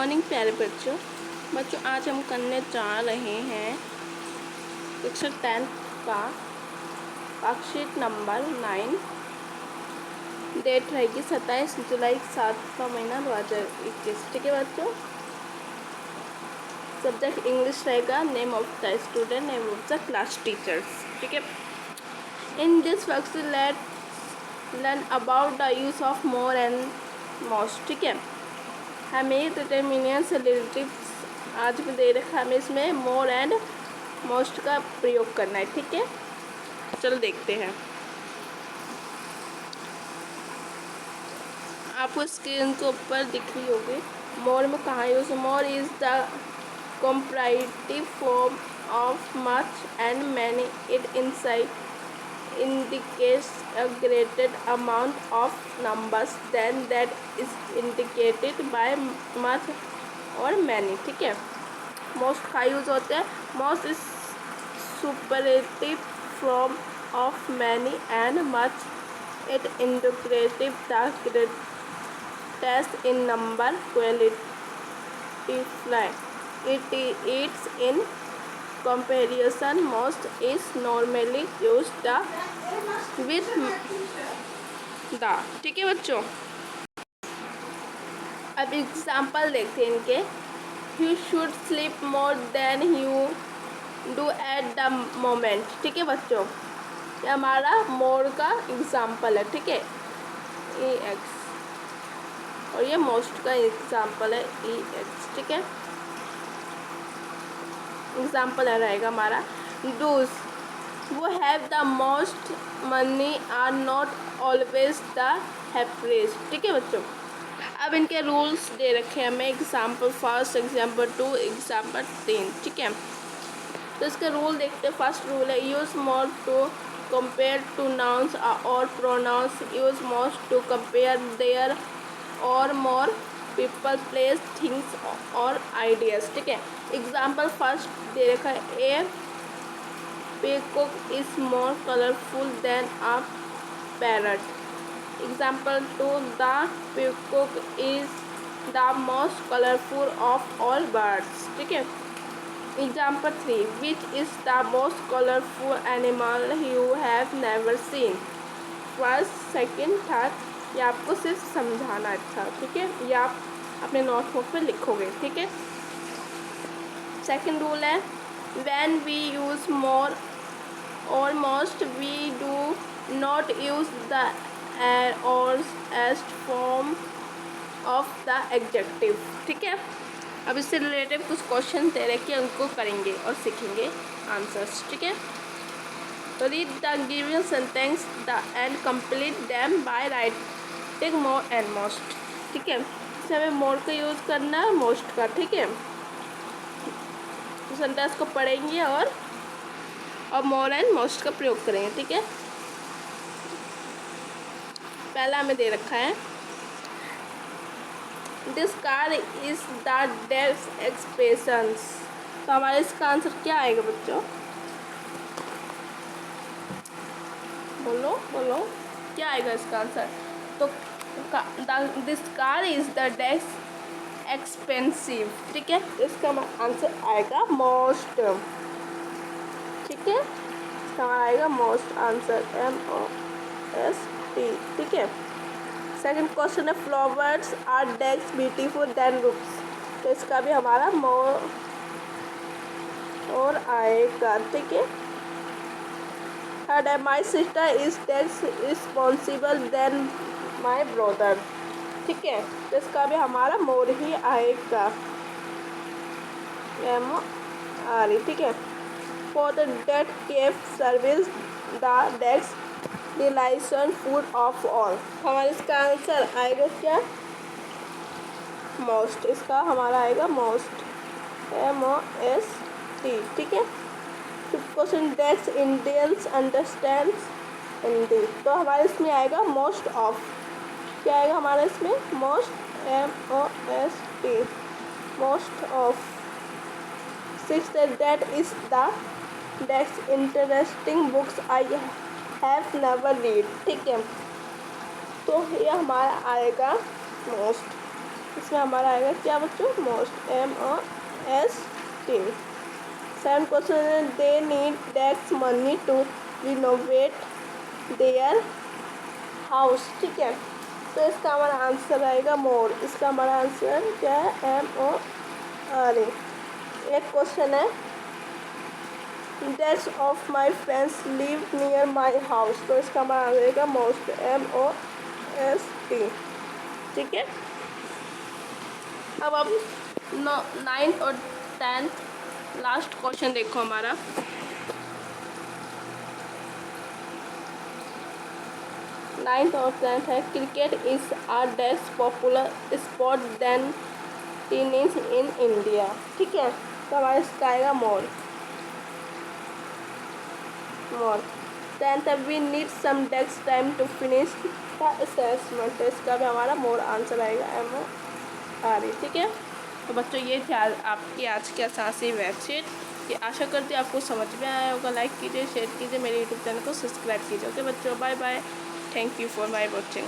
Morning प्यारे बच्चों। आज हम करने जा रहे हैं कक्षा 10 का वर्कशीट नंबर 9। डेट रहेगी 27 जुलाई 7वां महीना 2021। ठीक है बच्चों। सब्जेक्ट इंग्लिश रहेगा। Name of the student, name of the class teachers. ठीक है। In this worksheet let learn about the use of more and most. ठीक है। हमें डिटर्मिनेंट्स रिलेटिव्स आज भी दे रखा है, हमें इसमें मोर एंड मोस्ट का प्रयोग करना है। ठीक है, चलो देखते हैं। आपको स्क्रीन के ऊपर दिख रही होगी मोर में कहाँ use. More is the comparative form of much and many. It inside indicates a greater amount of numbers than that is indicated by much or many. ठीक है। most का यूज होता है। most is superlative form of many and much. It indicates the greatest in number quality. It's in comparison. Most is normally used with the. ठीक है बच्चों। अब example देखते हैं इनके। You should sleep more than you do at the moment. ठीक है बच्चों, ये हमारा मोर का एग्जाम्पल है। ठीक है, EX, और ये मोस्ट का एग्जाम्पल है EX। ठीक है, एग्जाम्पल रहेगा हमारा those who have the most money are not always the happiest. ठीक है बच्चों। अब इनके रूल्स दे रखे हैं हमें। Example first, example 2, example 3। ठीक है, तो इसके रूल देखते हैं। फर्स्ट रूल है use more to compare two nouns और pronouns. Use most to compare there और मोर पीपल, प्लेस, थिंग्स और आइडियाज़। ठीक है, एग्जाम्पल फर्स्ट दे रखा है ए peacock is more colorful than a parrot. Example 2, the peacock is the most colorful of all birds. ठीक है। Example 3, which is the most colorful animal you have never seen. First, second, third, ये आपको सिर्फ समझाना था। ठीक है, ये आप अपने नोटबुक पे लिखोगे। ठीक है। सेकंड रूल है when we use more or most, we do not use the or as form of the adjective. ठीक है। अब इससे रिलेटेड कुछ क्वेश्चन दे रखे हैं, उनको करेंगे और सीखेंगे आंसर्स। ठीक है, तो read the given sentence and complete them by writing more and most. ठीक है, इससे हमें मोर का यूज़ करना है, मोस्ट का। ठीक है, सेंटेंस को पढ़ेंगे और मोर एंड मोस्ट का प्रयोग करेंगे। ठीक है, पहला हमें दे रखा है this car is the desk expressions. तो हमारा इसका आंसर क्या आएगा बच्चों? बोलो बोलो, क्या आएगा इसका आंसर? तो this car is the desk expensive. ठीक है, इसका आंसर आएगा मोस्ट। ठीक है, इसका आएगा मोस्ट आंसर MOST। ठीक है। सेकंड क्वेश्चन है फ्लावर्स आर डेक्स ब्यूटीफुल देन रूप्स। तो इसका भी हमारा मोर और आएगा। ठीक है। थर्ड है my sister is dash responsible than my brother. ठीक है, तो इसका भी हमारा मोर ही आएगा, MORE। ठीक है। फॉर द डेट केफ सर्विस द डेस्क डिलाइशन फूड ऑफ ऑल। हमारा इसका आंसर आएगा क्या? मोस्ट। इसका हमारा आएगा मोस्ट, MOST। ठीक है। Fifth question dash Indians understands Hindi. तो हमारे इसमें आएगा मोस्ट ऑफ। क्या आएगा हमारा इसमें? Most, MOST, most of. Six that is the dash interesting books I have never read. ठीक है, तो ये हमारा आएगा मोस्ट, इसमें हमारा आएगा क्या बच्चों, most, MOST। 7 question, they need dash money to renovate their house. ठीक है, तो इसका हमारा आंसर आएगा मोर। इसका हमारा आंसर क्या है, MORE। एक क्वेश्चन है, that's of my friends live near my house, तो इसका हमारा आंसर आएगा मोस्ट, MOST। ठीक है, अब 9th और 10th लास्ट क्वेश्चन देखो हमारा। 9th और 10th है, cricket is a dash popular sport than tennis in India. ठीक है, तो हमारा इसका आएगा more. 10th, we need some dash time to finish the assessment, इसका भी हमारा मोर आंसर आएगा, MORE। ठीक है, तो बच्चों ये थे आपकी आज की असासी वेबसाइट। ये आशा करती हूँ आपको समझ में आया होगा। लाइक कीजिए, शेयर कीजिए, मेरे यूट्यूब चैनल को सब्सक्राइब कीजिए। ओके बच्चों, bye bye, thank you for my watching.